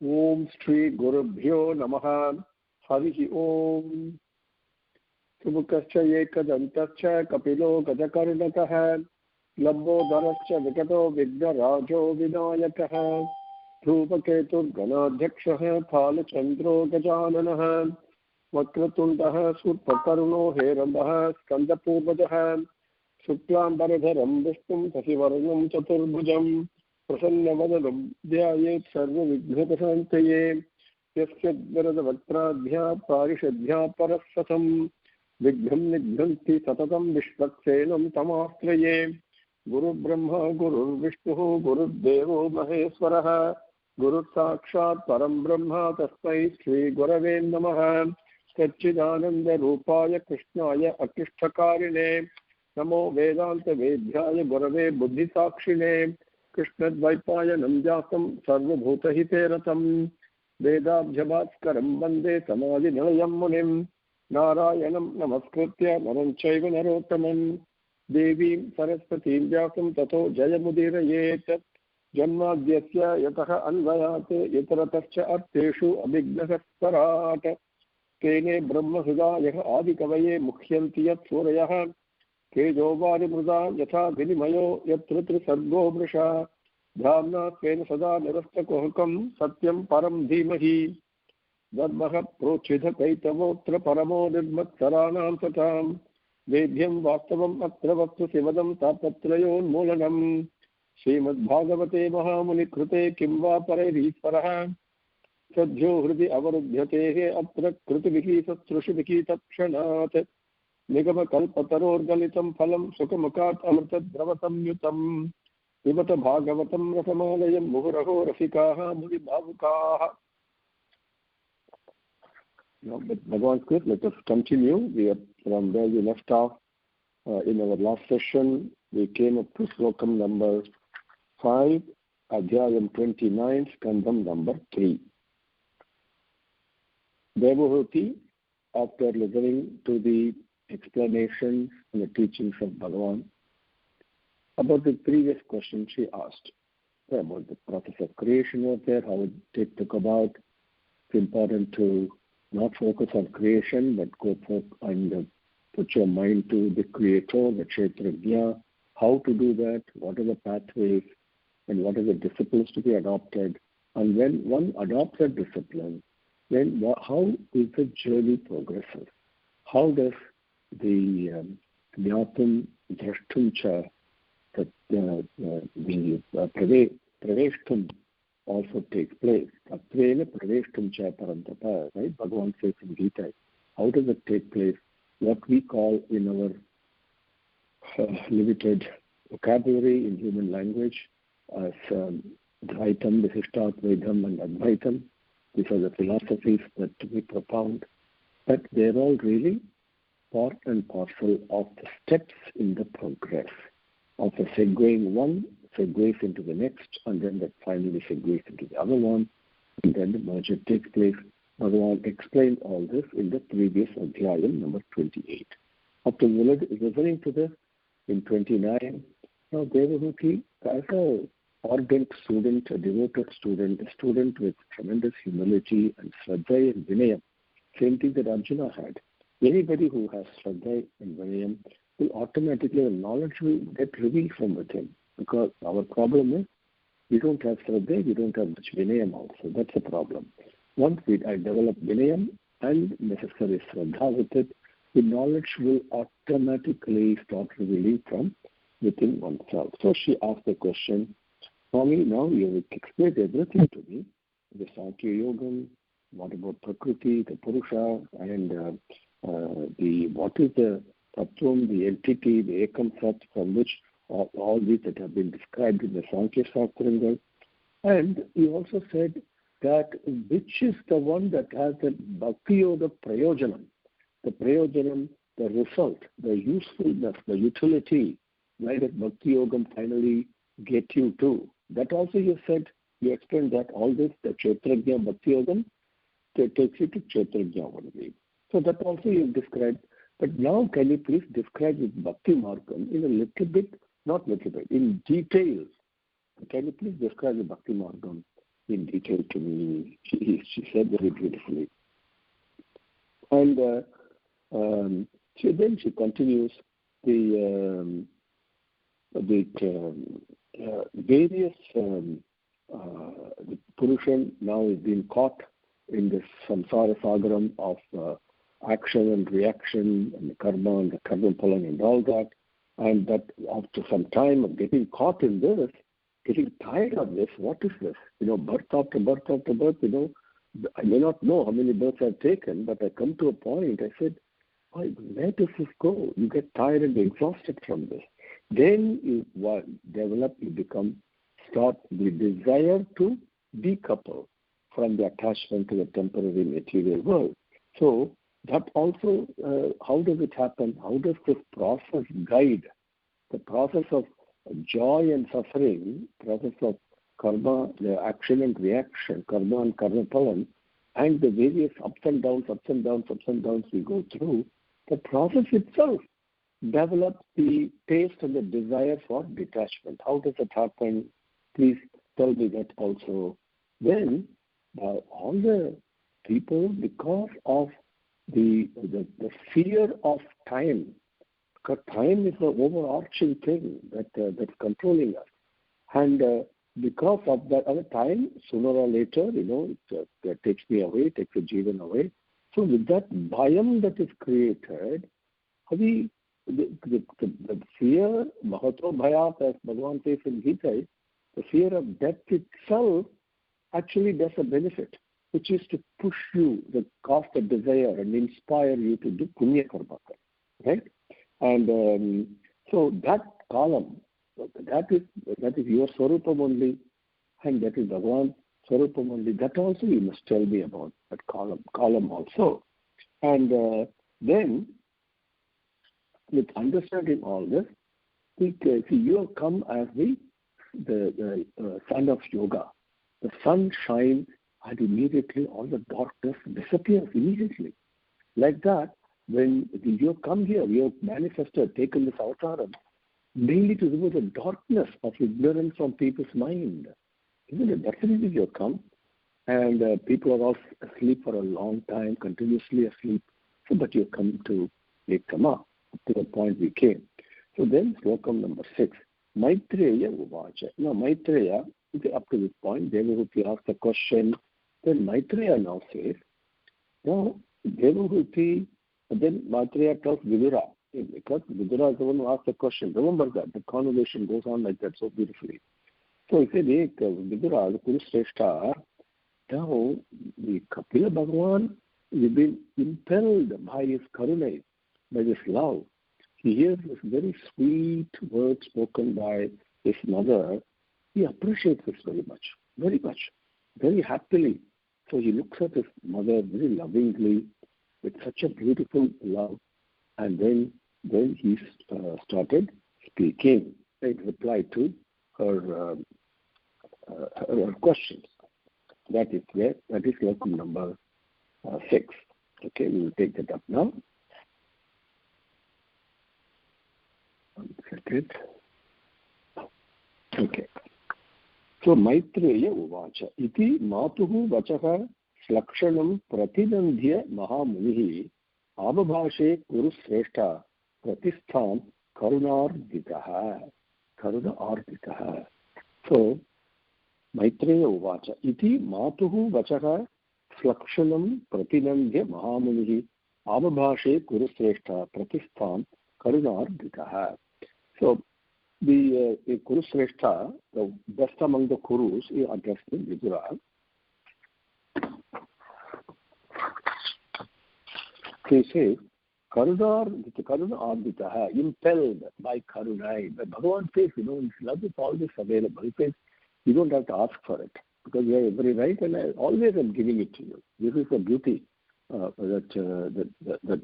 Om Shri Gurubhyo Namaha. Harihi Om. Subhukascha Ekadantascha Kapilo Gajakarnakaha. Lambodharascha Vikato Vignarajo Vinayakaha. Dhruvaketur Ganadhyakshaha Phalachandro Gajananaha. Vakratundaha Surpakarno Herambah Skandapurvajaha. Shuklambaradharam Vishtum Sasivarnam Chaturbhujam. Prasannavadam Dhyayet Sarva Vighnapasanteye. Yasyadvaradavakradhya Parishadhya Parasatam. Vigham Nidhanti Satatam Vishvaksenam Tamastraye. Guru Brahma Guru Vishnu Guru Devo Maheswaraha. Guru Sakshat Param Brahma Tasmai Shri Gurave Namaha. Satchidananda Rupaya Krishnaya Akishtakarine. Namo Vedanta Vedhyaya Gurave Buddhi Sakshine. Krishna Dvaipaya Namjasam Sarvabhutahite Ratam. Vedabhyabhaskaram Vande Samadhi Nilayam Munim. Narayanam Namaskritya Naranchaiva Narottamam. Devim Saraswatim Vyasam Tato Jayamudirayeet. Janmadhyasya Yataha Anvayate Yataratascha Arteshu Abhignasasparat. Kene Brahma Sudayah Adikavaye Mukhyanti Yat Surayah. Kejovari Mruda Yatha Vinimayo Yatrutri Sargo Vrisha. Dhamna Kena Sada Nirastakohakam Satyam Param Dhimahi. Dharmaha Prochidha Kaitavotra Paramo Nirmat Saranam Satam. Vedhyam Vastavam Atravaktu Sivadam Tapatrayon Mulanam. Srimad Bhagavate Mahamuni Krute Kimva Parairisvaraha. Sadhyo Hridi Avarudhyatehe Atra Krutivihi Satrushivihi Takshanat. Nigama Kalpataror Galitam Phalam Sukamakat Amrtat Dravatam Yutam. Vivata Bhagavatam Rasamalayam Muhuraho Rasikaha Muni Bhavukaha. Now, but Bhagavan's good, let us continue. We are from where we left off in our last session. We came up to Slokam number 5, Adhyayam 29, Skandam number 3. Devahuti, after listening to the explanations and the teachings of Bhagavan, about the previous question she asked, about the process of creation was there, how it took about. It's important to not focus on creation, but go for and put your mind to the Creator, the Kshetrajna, how to do that, what are the pathways, and what are the disciplines to be adopted. And when one adopts a discipline, then how is the journey progresses? How does the Jnatum Drashtumcha, the Praveshtum also takes place? Tatvena Praveshtumcha Parantapa, right? Bhagavan says in Gita. How does it take place? What we call in our limited vocabulary in human language as Dvaitam, Visishtaadvaidam and Advaitam. These are the philosophies that we propound. But they're all really part and parcel of the steps in the progress of a segueing one, segues into the next, and then that finally segues into the other one, and then the merger takes place. Bhagavan explained all this in the previous Adhyayam number 28. After listening to this, in 29, now Devahuti, as an ardent student, a devoted student, a student with tremendous humility and Shraddha and Vinayam, same thing that Arjuna had. Anybody who has Shraddha and Vinayam will automatically, the knowledge will get revealed from within. Because our problem is, we don't have Shraddha, we don't have much Vinayam also. That's the problem. Once I develop Vinayam and necessary Shraddha with it, the knowledge will automatically start revealing from within oneself. So she asked the question, Swami, now you explained everything to me, the Sathya Yogam, what about Prakriti, the Purusha, and what is the Tattvam, the entity, the Ekam Sat, from which all these that have been described in the Sankhya Shastrangal. And you also said that which is the one that has the Bhakti Yoga Prayojanam, the Prayojanam, the result, the usefulness, the utility, where that Bhakti Yogam finally get you to. That also you said, you explained that all this, the Kshetrajna Bhakti Yogam, takes you to Kshetrajna only. So that also you described. But now can you please describe this Bhakti Margam in a little bit, not little bit, in details. Can you please describe the Bhakti Margam? in detail to me. She said very beautifully. And she continues the various the Purushan now is being caught in this samsara sagaram of action and reaction and the karma and the karma phalan and all that, and that after some time of getting caught in this, getting tired of this, what is this? Birth after birth after birth, I may not know how many births I've taken, but I come to a point, I said, where does this go? You get tired and exhausted from this. Then you start the desire to decouple from the attachment to the temporary material world. So that also, how does it happen? How does this process guide the process of joy and suffering, process of karma, the action and reaction, karma and karma phalan, and the various ups and downs we go through? The process itself develops the taste and the desire for detachment. How does it happen? Please tell me that also. Then all the people, because of the fear of time, because time is the overarching thing that's controlling us, and because of that other time, sooner or later, it takes me away, takes the jivan away. So with that bhayam that is created, the fear, mahato bhayat, as Bhagavan says in Gita, the fear of death itself actually does a benefit, which is to push you, the cause of desire, and inspire you to do punya karma, right? And so that column, that is your Swarupam only, and that is Bhagavan Swarupam only. That also you must tell me about, that column also. And then, with understanding all this, you have come as the sun of yoga. The sun shines, and immediately all the darkness disappears immediately. Like that, when you have come here, you have manifested, taken this avatar, mainly to remove the darkness of ignorance from people's mind. Isn't it? That's the reason you have come. And people are all asleep for a long time, continuously asleep. So, but you have come to wake them up to the point we came. So then, slokam number 6. Maitreya Uvacha. Now, Maitreya, up to this point, Devahuti asked the question. Then Maitreya now says, now, Devahuti, then Maitreya tells Vidura, because Vidura is the one who asked the question. Remember that, the conversation goes on like that so beautifully. So he said, Vidura, the Kuru Sreshta, now the Kapila Bhagavan, you've been impelled by his karuna, by this love. He hears this very sweet word spoken by his mother. He appreciates this very much, very happily. So he looks at his mother very lovingly, with such a beautiful love, and then he started speaking in reply to her questions. That is lesson number 6. Okay, we will take that up now. One second. Okay. So Maitreya Uvacha iti matuhu vachaha slakshanam pratinandhya mahamunihi abhabhashe kuru sreshta pratistham karunarditaha. So Maitreya Uvacha iti matuhu vachaha slakshanam pratinandhya mahamunihi abhabhashe kuru sreshta pratistham karunarditaha. So the Kuru Sreshta, the best among the Kurus, is addressed in Vidura. He says, Karuna Arditaha, impelled by Karunai. But Bhagavan says, his love is always available. He says, you don't have to ask for it, because you have every right, and I always am giving it to you. This is the beauty that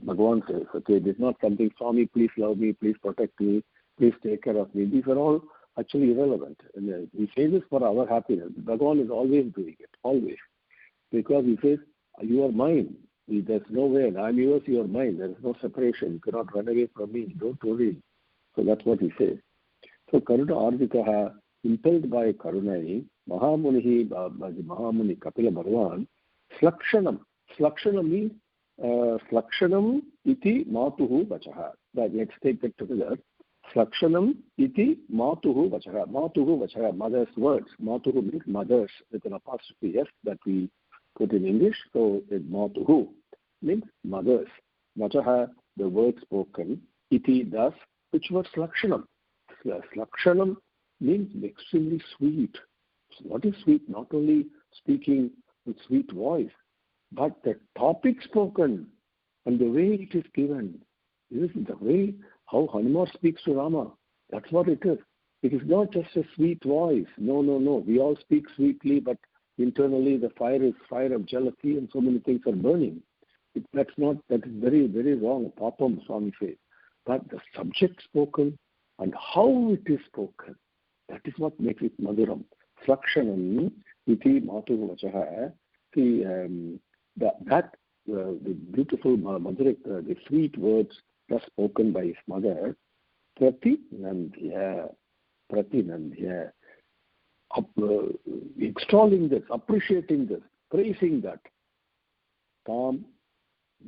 Bhagavan says. Okay, this is not something, Swami, please love me, please protect me, please take care of me. These are all actually irrelevant. And we say this for our happiness. Bhagavan is always doing it, always. Because he says, you are mine. There's no way. I'm yours, you are mine. There is no separation. You cannot run away from me. Don't worry. So that's what he says. So Karuna Ardikaha, impelled by Karunai, Mahamuni Kapila Bhagavan, Slakshanam means Slakshanam iti matuhu vachaha. Let's take that together. Slakshanam iti matuhu vachaha. Matuhu vachaha, mother's words. Matuhu means mothers with an apostrophe S that we put in English. So it's matuhu means mothers. Vachaha, the word spoken. Iti, thus, which was Slakshanam. Slakshanam means extremely sweet. So what is sweet? Not only speaking with sweet voice, but the topic spoken and the way it is given. This is the way how Hanuman speaks to Rama. That's what it is. It is not just a sweet voice. No. We all speak sweetly, but internally the fire is fire of jealousy and so many things are burning. That is very, very wrong. Papam, Swami says. But the subject spoken and how it is spoken, that is what makes it Madhuram. Slakshanam iti matuhu vachaha. See, the beautiful Madhurik, the sweet words were spoken by his mother, Pratinandhya, extolling this, appreciating this, praising that. Tom,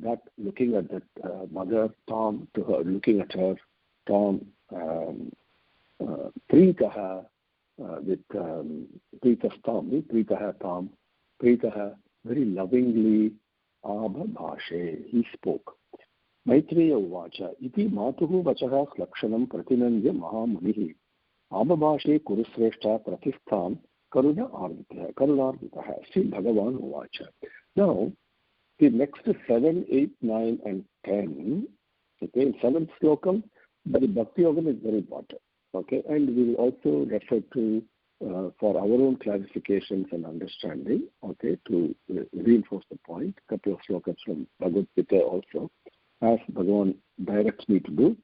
that looking at that mother, Tom to her, looking at her, Tom, Preetaha, with Preeta's Tom, Tom, Preetaha, very lovingly, Abhabhashe, he spoke. Maitreya Uvacha, iti matuhu vachaha slakshanam pratinandya mahamunihi. Abhabhashe kurusreshta pratistham karuna arditaha. Sri Bhagavan Uvacha. Now, the next 7, 8, 9, and 10, okay, in 7th slokam, the Bhakti Yogam is very important. Okay, and we will also refer to for our own clarifications and understanding, okay, to reinforce the point, a couple of slokas from Bhagavad Gita also, as Bhagavan directs me to do.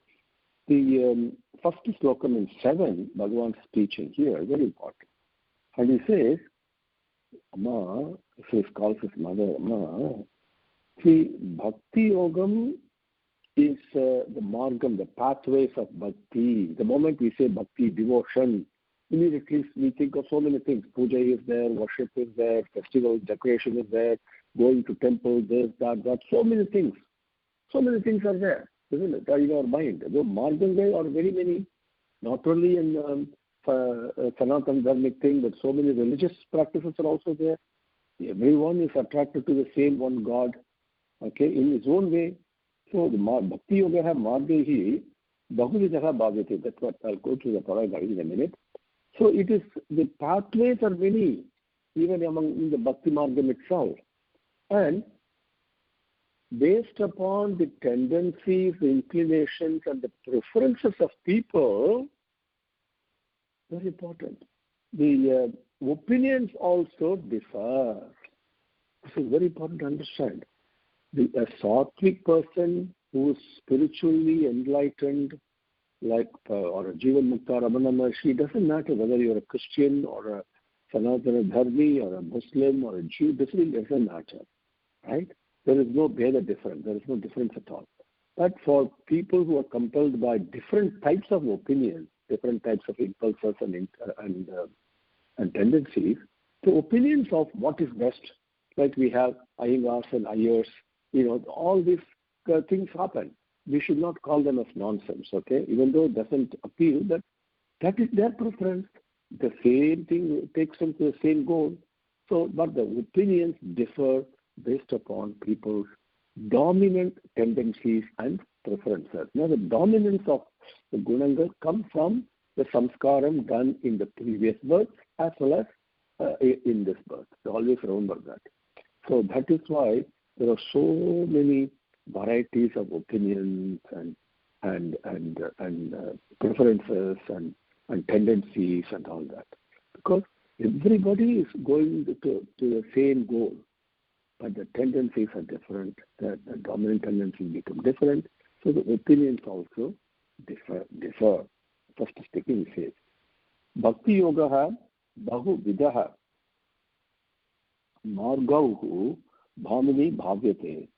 The first slokam in 7, Bhagavan's teaching here, very important. And he says, Amma, he calls his mother Amma. See, Bhakti Yogam is the margam, the pathways of bhakti. The moment we say bhakti, devotion, immediately we think of so many things. Puja is there, worship is there, festival, decoration is there, going to temple, this, that, so many things. So many things are there, isn't it, in our mind. The margam there are very many, not only in Sanatana Dharmic thing, but so many religious practices are also there. Everyone is attracted to the same one God, okay, in his own way. So the Bhakti Yoga Margehi Bahuvidaha Bhavati. That's what I'll go to the Paragraph in a minute. So it is, the pathways are many, even among the Bhakti Margam itself. And based upon the tendencies, the inclinations, and the preferences of people, very important, the opinions also differ. This is very important to understand. A sattvic person who is spiritually enlightened, like or a Jivan Mukta Ramana Maharshi, it doesn't matter whether you're a Christian or a Sanatana Dharmi or a Muslim or a Jew, this really doesn't matter, right? There is no difference. There is no difference at all. But for people who are compelled by different types of opinions, different types of impulses and tendencies, the opinions of what is best, like we have Iyengar and Ayers, all these things happen. We should not call them as nonsense, okay? Even though it doesn't appeal, but that is their preference. The same thing takes them to the same goal. So, but the opinions differ based upon people's dominant tendencies and preferences. Now, the dominance of the gunanga comes from the samskaram done in the previous birth as well as in this birth. So always remember that. So that is why there are so many varieties of opinions and preferences and tendencies and all that, because everybody is going to the same goal, but the tendencies are different. The dominant tendencies become different, so the opinions also differ. First speaking, he says, Bhakti Yoga Bahu Vidaha Margauhu Bhamini Bhavyate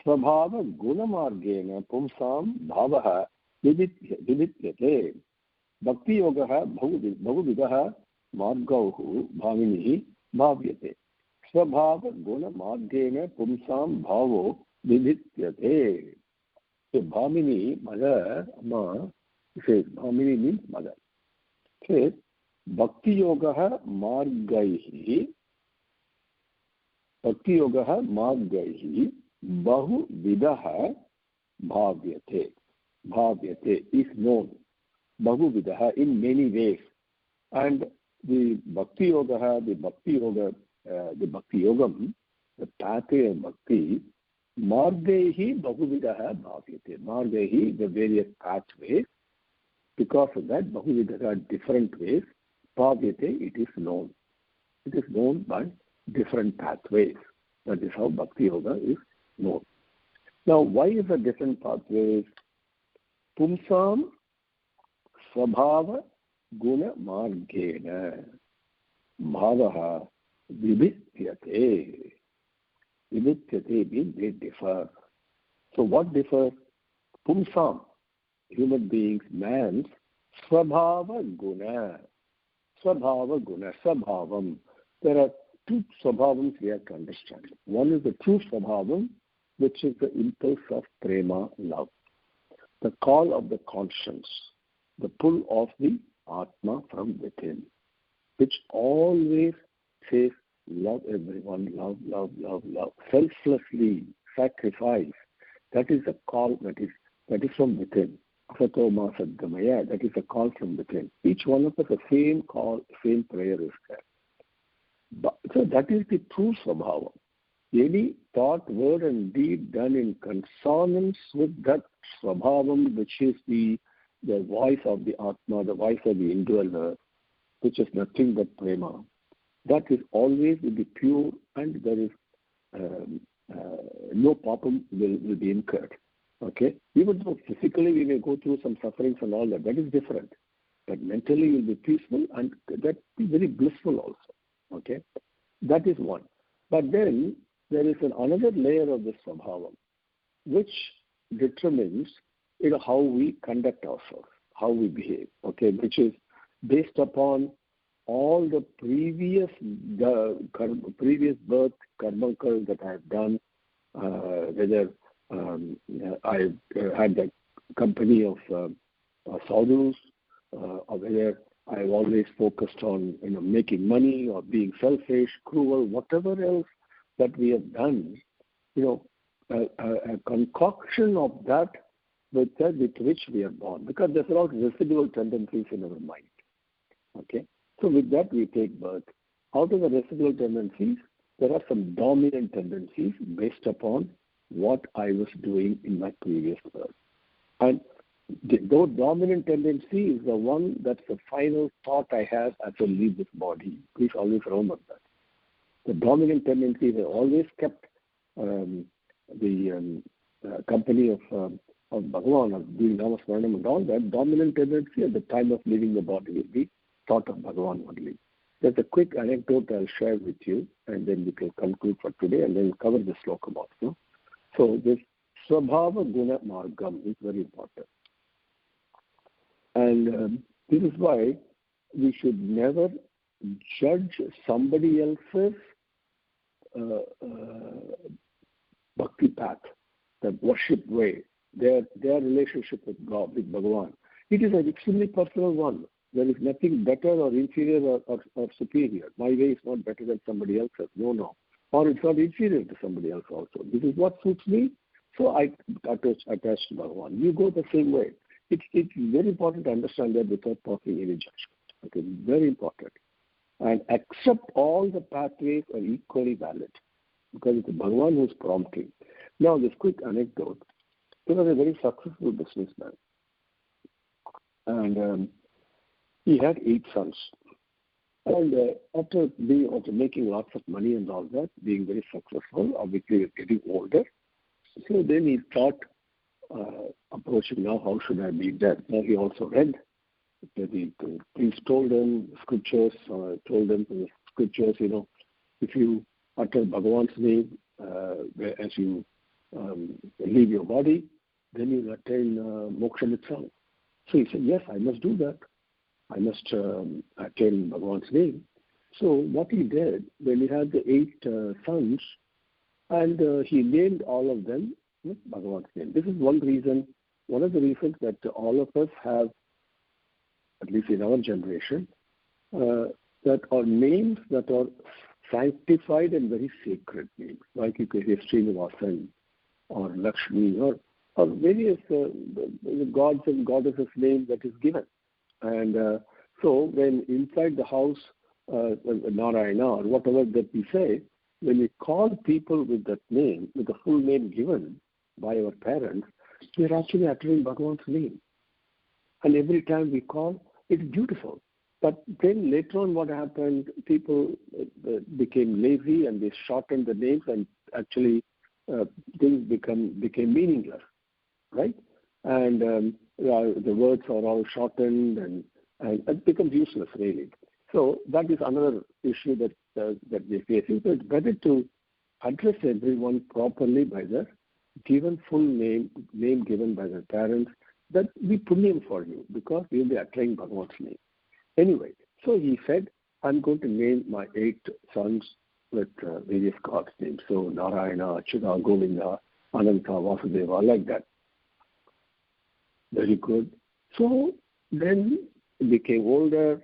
Svabhava Gunamargena Pumsam Bhavaha Vidityate. Bhakti Yoga Bahu Vidaha margauhu bhavinihi bhavyate. Svabhava guna margena pumsam bhavo vidhityate. So bhavini, mother, Amma, says bhavini means mother. Says bhakti yogaha margaihi bahu vidaha bhavyate. Bhavyate is known. Bahu vidaha in many ways. And the bhakti yogaha, the bhakti yogam, the pathway of bhakti, margaihi bahu vidaha bhavyate. Margaihi, the various pathways. Because of that, bahu vidaha, different ways. Bhavyate, it is known. It is known by different pathways. That is how bhakti yoga is known. Now, why is there different pathways? Pumsam svabhava guna margena bhavaha vibhityate. Vibhityate means they differ. So what differs? Pumsam, human beings, man's svabhava guna. Svabhava guna, svabhavam. There are two svabhavams we have to understand. One is the true svabhavam, which is the impulse of prema, love. The call of the conscience, the pull of the Atma from within, which always says, love everyone, love, love, love, love. Selflessly, sacrifice. That is the call that is from within. Satoma Sadgamaya, that is a call from within. Each one of us, the same call, same prayer is there. So that is the true svabhava. Any thought, word and deed done in consonance with that svabhavam, which is the voice of the Atma, the voice of the indweller, which is nothing but prema, that is always will be pure, and there is no papam will be incurred. Okay? Even though physically we may go through some sufferings and all that is different. But mentally you will be peaceful, and that will be very blissful also. Okay? That is one. But then there is another layer of this svabhava, which determines how we conduct ourselves, how we behave, okay, which is based upon all the previous birth karmakal that I have done, whether I had the company of sadhus, or whether I have always focused on making money or being selfish, cruel, whatever else that we have done, a concoction of that with which we are born, because there's a lot of residual tendencies in our mind. Okay, so with that we take birth. Out of the residual tendencies, there are some dominant tendencies based upon what I was doing in my previous birth. And those dominant tendency is the one that's the final thought I have as I leave this body. Please always remember that. The dominant tendencies are always kept the company of Bhagavan, of doing Namasmaranam and all that. Dominant tendency at the time of leaving the body will be thought of Bhagavan only. There's a quick anecdote I'll share with you, and then we can conclude for today, and then we'll cover the slokam also. So this Svabhava Guna Margam is very important. And this is why we should never judge somebody else's bhakti path, the worship way, their relationship with God, with Bhagavan. It is an extremely personal one. There is nothing better or inferior or superior. My way is not better than somebody else's. No. Or it's not inferior to somebody else also. This is what suits me, so I attach to Bhagavan. You go the same way. It's very important to understand that without passing any judgment. Okay, very important. And accept all the pathways are equally valid, because it's Bhagavan who's prompting. Now, this quick anecdote. He was a very successful businessman. And he had 8 sons. And after making lots of money and all that, being very successful, obviously he was getting older. So then he thought, approaching now, how should I be dead? Now he also read. The priest told him scriptures, if you utter Bhagavan's name as you leave your body, then you will attain moksha itself. So he said, yes, I must do that. I must attain Bhagavan's name. So what he did, when he had the 8 sons, and he named all of them with Bhagavan's name. This is one of the reasons that all of us have, at least in our generation, that are names that are sanctified and very sacred names, like you could say Srinivasan or Lakshmi or various gods and goddesses' names that is given. And so when inside the house, Narayana or whatever that we say, when we call people with that name, with the full name given by our parents, we are actually uttering Bhagavan's name. And every time we call, it's beautiful. But then later on what happened, people became lazy and they shortened the names, and actually things became meaningless, right? And the words are all shortened and it becomes useless, really. So that is another issue that we're facing. So it's better to address everyone properly by their given full name given by their parents. That we punyam for you, because we will be uttering Bhagavan's name. Anyway, so he said, I'm going to name my 8 sons with various gods' names. So Narayana, Achyuta, Govinda, Ananta, Vasudeva, like that. Very good. So then he became older,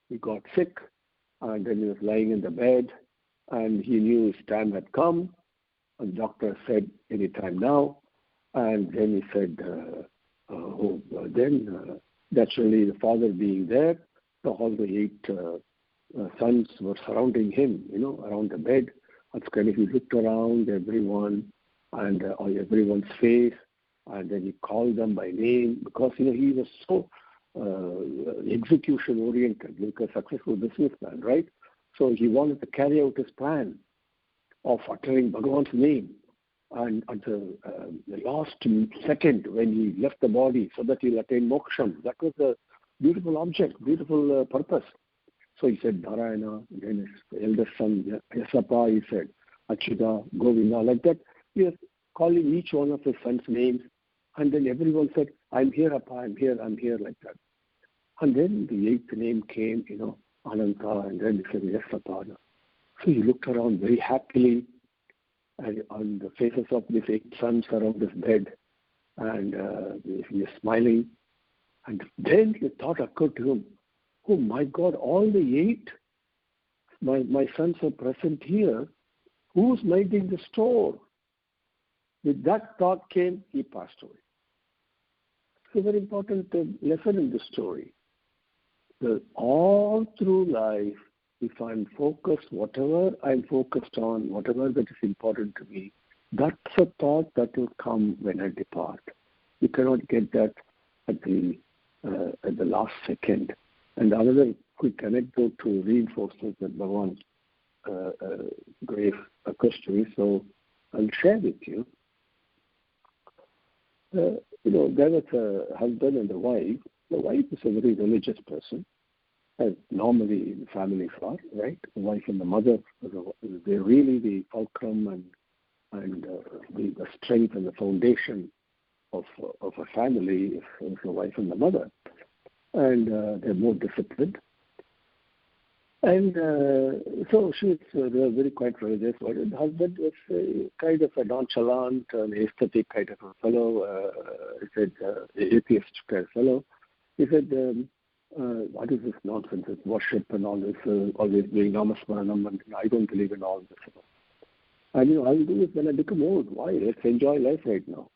he got sick, and then he was lying in the bed, and he knew his time had come, and the doctor said, any time now. And then he said, naturally the father being there, so all the 8 sons were surrounding him, around the bed. That's kind of, he looked around everyone and everyone's face, and then he called them by name, because he was so execution oriented, like a successful businessman, right? So he wanted to carry out his plan of uttering Bhagavan's name, and at the last second when he left the body so that he'll attain moksham. That was a beautiful object, beautiful purpose. So he said Narayana, then his eldest son Yasapa, he said Achyuta, Govinda, like that. He was calling each one of his sons' names, and then everyone said, I'm here, Appa, I'm here, like that. And then the 8th name came, Ananta, and then he said, yes, Appa. So he looked around very happily, and on the faces of these 8 sons around his bed, and he was smiling. And then the thought occurred to him, oh my God, all the 8, my sons are present here. Who's minding the store? With that thought came, he passed away. It's a very important lesson in this story. All through life, if I'm focused, whatever I'm focused on, whatever that is important to me, that's a thought that will come when I depart. You cannot get that at the last second. And another quick anecdote to reinforce that Bhagavan gave occurs to me, so I'll share with you. There was a husband and a wife. The wife is a very religious person, as normally the families are, right? The wife and the mother, they're really the fulcrum and the strength and the foundation of a family is the wife and the mother. And they're more disciplined. And so she's very quite religious. But the husband was kind of a nonchalant, aesthetic kind of a fellow. He said, atheist kind of fellow. He said, what is this nonsense? It's worship and all this, always doing namasmaranam, and I don't believe in all this. And I'll do this when I become old. Why? Let's enjoy life right now.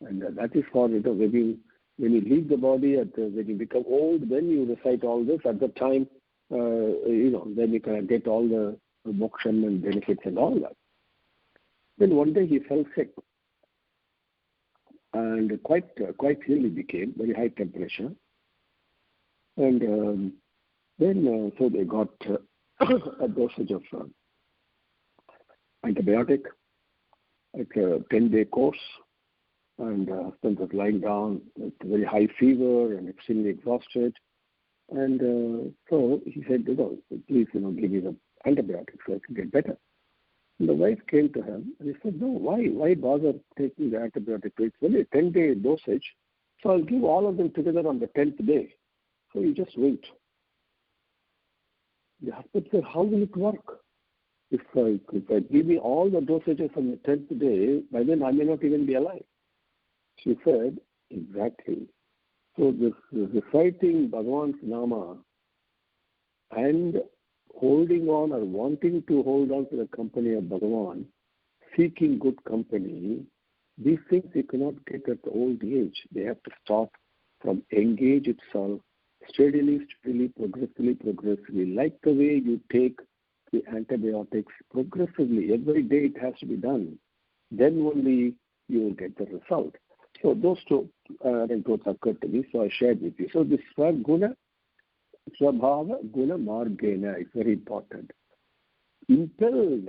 And that is for, when you leave the body, when you become old, then you recite all this. At that time, then you can get all the moksham and benefits and all that. Then one day he fell sick, and quite ill he became, very high temperature. And then so they got a dosage of antibiotic, like a 10-day course. And husband was lying down with very high fever and extremely exhausted. And so he said, please, give me the antibiotics so I can get better. And the wife came to him and he said, no, why bother taking the antibiotic? It's only a 10-day dosage, so I'll give all of them together on the 10th day. So you just wait. the husband said, how will it work? If I give me all the dosages on the 10th day, by then I may not even be alive. She said, exactly. So this reciting Bhagavan's Nama and holding on or wanting to hold on to the company of Bhagavan, seeking good company, these things you cannot get at the old age. They have to start from young age itself, steadily, progressively. Like the way you take the antibiotics progressively, every day it has to be done. Then only you will get the result. So those two anecdotes occurred to me, so I shared with you. So this Swaguna, Swabhava Guna Margena is very important. Impelled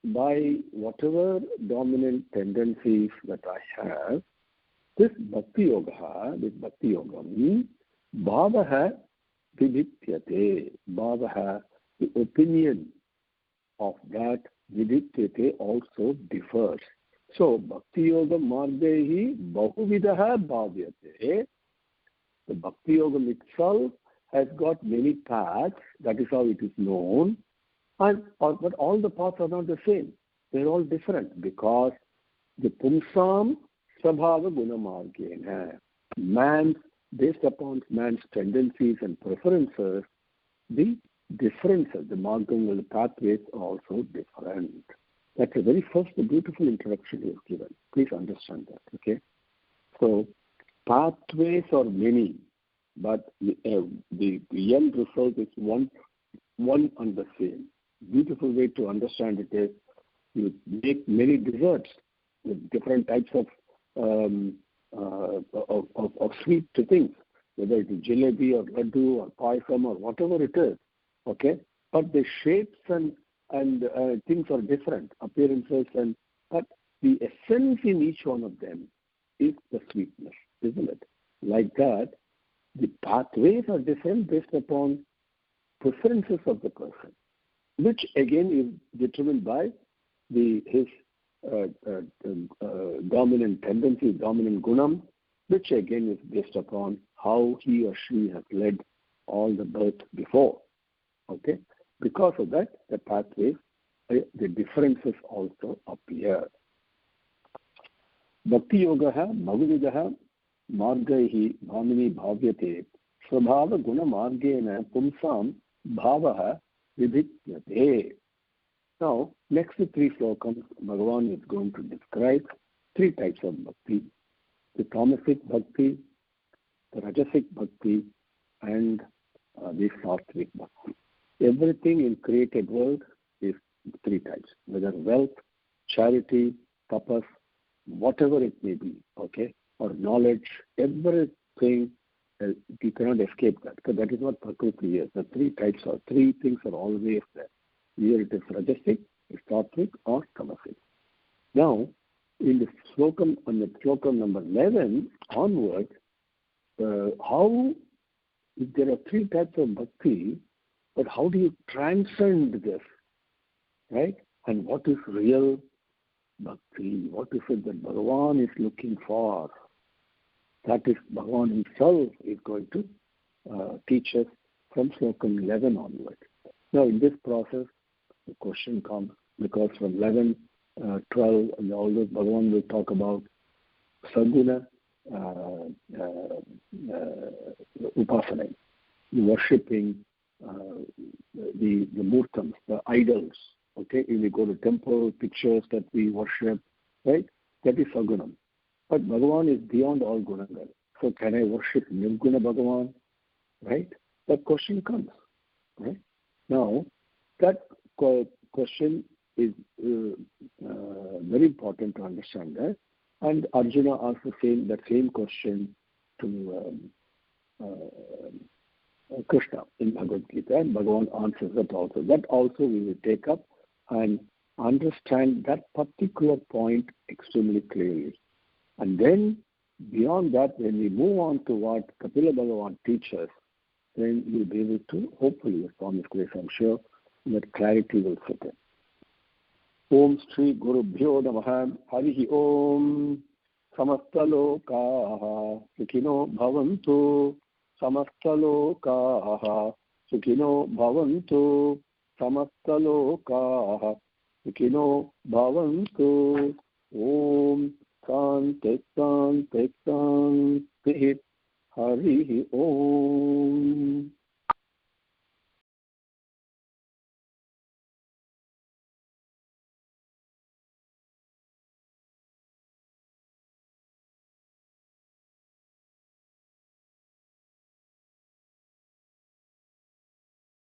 by whatever dominant tendencies that I have, this Bhakti Yogam, Bhavaha Vidhityate, Bhavaha, the opinion of that Vidhityate also differs. So, Bhakti Yoga Margehi Bahuvidaha Bhavyate. The Bhakti Yogam itself has got many paths, that is how it is known, but all the paths are not the same. They're all different because the Pumsam Sabhava Guna Margena, based upon man's tendencies and preferences, the differences, the margam and the pathways are also different. That's the very first beautiful introduction he has given. Please understand that, okay? So, pathways are many, but the end result is one and the same. Beautiful way to understand it is you make many desserts with different types of sweet things, whether it is jalebi or laddu or paisam or whatever it is, okay? But the shapes and things are different, appearances, but the essence in each one of them is the sweetness, isn't it? Like that, the pathways are different based upon preferences of the person, which again is determined by his dominant tendency, dominant gunam, which again is based upon how he or she has led all the birth before. Okay? Because of that, the pathways, the differences also appear. Bhakti Yogaha Bhaguvidaha Margaihi Bhamini Bhavyate Swabhava Guna Margena Pumsam Bhavaha Vidhityate. Now, next 3 slokams, Bhagavan is going to describe 3 types of bhakti: the tamasic bhakti, the rajasic bhakti, and the sattvic bhakti. Everything in created world is 3 types, whether wealth, charity, tapas, whatever it may be, okay, or knowledge, everything, you cannot escape that, because that is what Prakriti is. The 3 types or 3 things are always there. Either it is rajasic, sattvic, or tamasic. Now, in the slokam, on the slokam number 11 onward, how, if there are 3 types of bhakti, but how do you transcend this, right? And what is real bhakti? What is it that Bhagavan is looking for? That is, Bhagavan himself is going to teach us from slokam 11 onward. Now, in this process, the question comes, because from 11, 12, and all this, Bhagavan will talk about Saguna, Upasana, worshipping the murtams, the idols, okay? If we go to temple, pictures that we worship, right? That is Sagunam. But Bhagavan is beyond all Gunagal. So can I worship Nirguna Bhagavan, right? That question comes, right? Now, that question is very important to understand that. And Arjuna asked that same question to Krishna in Bhagavad Gita, and Bhagavan answers that also. That also we will take up and understand that particular point extremely clearly. And then beyond that, when we move on to what Kapila Bhagavan teaches, then we'll be able to, hopefully, with Swami's grace, I'm sure, that clarity will set in. Om Shri Guru Bhyo Namaha Harihi Om Samastalokaha Sukhino Bhavantu Samastalokaha Sukhino bhavantu samastalokaha. Sukhino bhavantu. Om Shanti Shanti Shanti. Harihi Om.